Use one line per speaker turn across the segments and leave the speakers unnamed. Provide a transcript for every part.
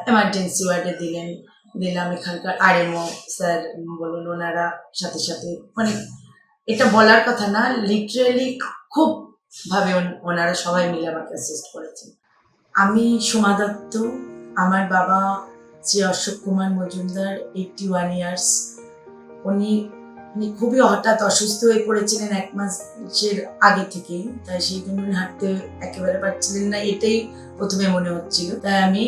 Emergency ওয়ার্ডে দিলাম এখানকার আরএমও স্যার বলুন, ওনারা সাথে সাথে মানে এটা বলার কথা না, লিটারেলি খুব ভাবে ওনারা সবাই মিলে আমাকে অ্যাসিস্ট করেছেন। আমি সোমা দত্ত, আমার বাবা শ্রী অশোক কুমার মজুমদার, 81 ইয়ার্স। উনি খুবই হঠাৎ অসুস্থ হয়ে পড়েছিলেন 1 মাসের আগে থেকেই, তাই সেই জন্য উনি হাঁটতে একেবারে পারছিলেন না, এটাই প্রথমে মনে হচ্ছিল। তাই আমি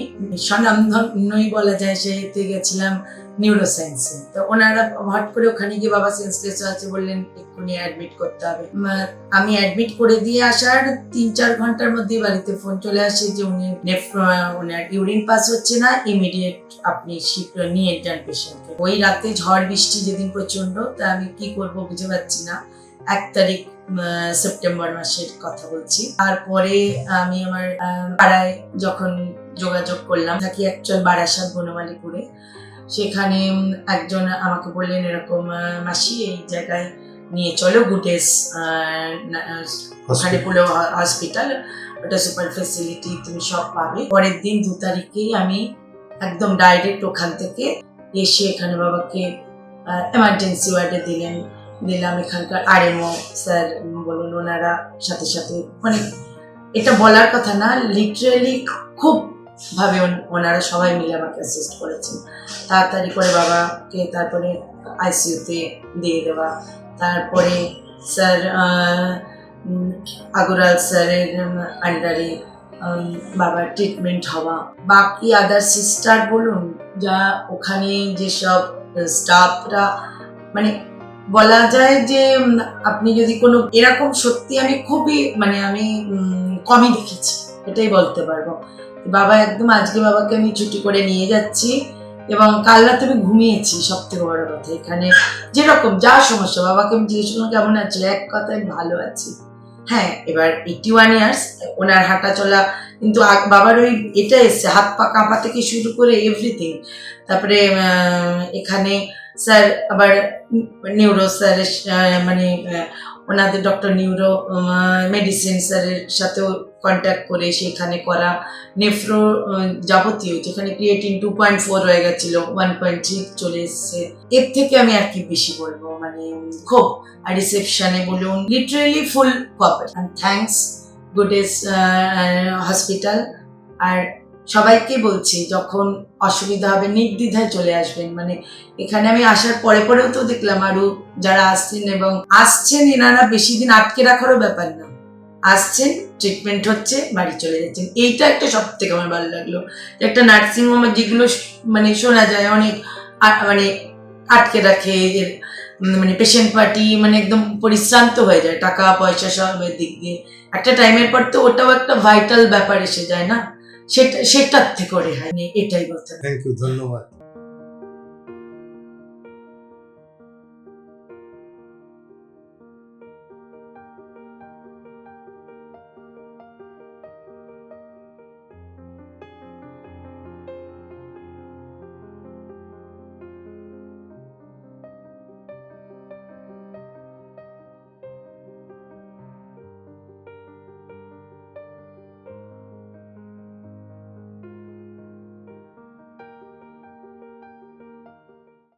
স্বনামধন্যই বলা যায় সেতে গেছিলাম নিউরোসায়েন্সে। তো ওনারা হট করে ওখানে গিয়ে বাবা সেন্সলেস আছে বললেন এক্ষুনি অ্যাডমিট করতে হবে। আমি অ্যাডমিট করে দিয়ে আসার 3-4 ঘন্টার মধ্যেই বাড়িতে ফোন চলে আসে যে ওনার ইউরিন পাস হচ্ছে না, ইমিডিয়েট আপনি নিয়ে যান পেশেন্টকে। ওই রাতে ঝড় বৃষ্টি যেদিন প্রচন্ড, তা আমি কি করব বুঝে পাচ্ছি না। 1 তারিখ সেপ্টেম্বর মাসের কথা বলছি। তারপরে আমি আমার পাড়ায় যখন যোগাযোগ করলাম, থাকি অ্যাকচুয়াল বারাসাত বনমালীপুরে, সেখানে একজন আমাকে বললেন এরকম মাসি এই জায়গায় নিয়ে চলো, গুডেস ওখানে পুরো হসপিটাল, ওটা সুপার ফেসিলিটি, তুমি সব পাবে। পরের দিন 2 তারিখেই আমি একদম ডাইরেক্ট ওখান থেকে এসে এখানে বাবাকে এমার্জেন্সি ওয়ার্ডে দিলাম এখানকার আরএমও স্যার বলুন, ওনারা সাথে সাথে মানে এটা বলার কথা না, লিটারেলি খুব ভাবে ওনারা সবাই মিলে আমাকে অ্যাসিস্ট করেছেন। তাড়াতাড়ি করে বাবাকে তারপরে আইসিইউতে দিয়ে দেওয়া, তারপরে স্যার আগরওয়াল স্যারের আন্ডারে বাবার ট্রিটমেন্ট হওয়া, বাকি আদার সিস্টার বলুন, যা ওখানে যেসব স্টাফরা, মানে বলা যায় যে আপনি যদি কোনো এরকম সত্যি আমি খুবই আমি কমই দেখেছি, এটাই বলতে পারবো। বাবা একদম আজকে বাবাকে আমি ছুটি করে নিয়ে যাচ্ছি এবং কাল রাতে আমি ঘুমিয়েছি। সব থেকে বড় কথা, এখানে যেরকম যা সমস্যা, বাবাকে আমি জিজ্ঞেস করলাম কেমন আছে, এক কথায় ভালো আছি। হ্যাঁ, এবার 81 ইয়ার্স, ওনার হাঁটা চলা কিন্তু বাবার ওই এটা এসছে, হাত পা কাঁপা থেকে শুরু করে এভরিথিং। তারপরে এখানে স্যার আবার নিউরো স্যারের ওনাদের ডক্টর নিউরো মেডিসিন স্যারের সাথেও কন্ট্যাক্ট করে সেখানে করা নেফ্রো যাবতীয়, যেখানে ক্রিয়েটিন 2.4 হয়ে গেছিল, 1.3 চলে এসছে। এর থেকে আমি আর কি বেশি বলবো, খুব আর রিসেপশনে বলুন, literally full cooperate. And thanks গুডেস হসপিটাল। আর সবাইকে বলছি যখন অসুবিধা হবে নির্দ্বিধায় চলে আসবেন। এখানে আমি আসার পরেও তো দেখলাম আরো যারা আসছেন এনারা বেশি দিন আটকে রাখারও ব্যাপার না, আসছেন, ট্রিটমেন্ট হচ্ছে, বাড়ি চলে যাচ্ছেন। এইটা একটা সব থেকে আমার ভালো লাগলো, একটা নার্সিং হোম যেগুলো শোনা যায় অনেক আটকে রাখে, পেশেন্ট পার্টি একদম পরিশ্রান্ত হয়ে যায়, টাকা পয়সা সবের দিক দিয়ে। একটা টাইমের পর তো ওটাও একটা ভাইটাল ব্যাপার এসে যায় না, সেটার থেকে রেহাই নেই, এটাই বলতে।
থ্যাংক ইউ, ধন্যবাদ।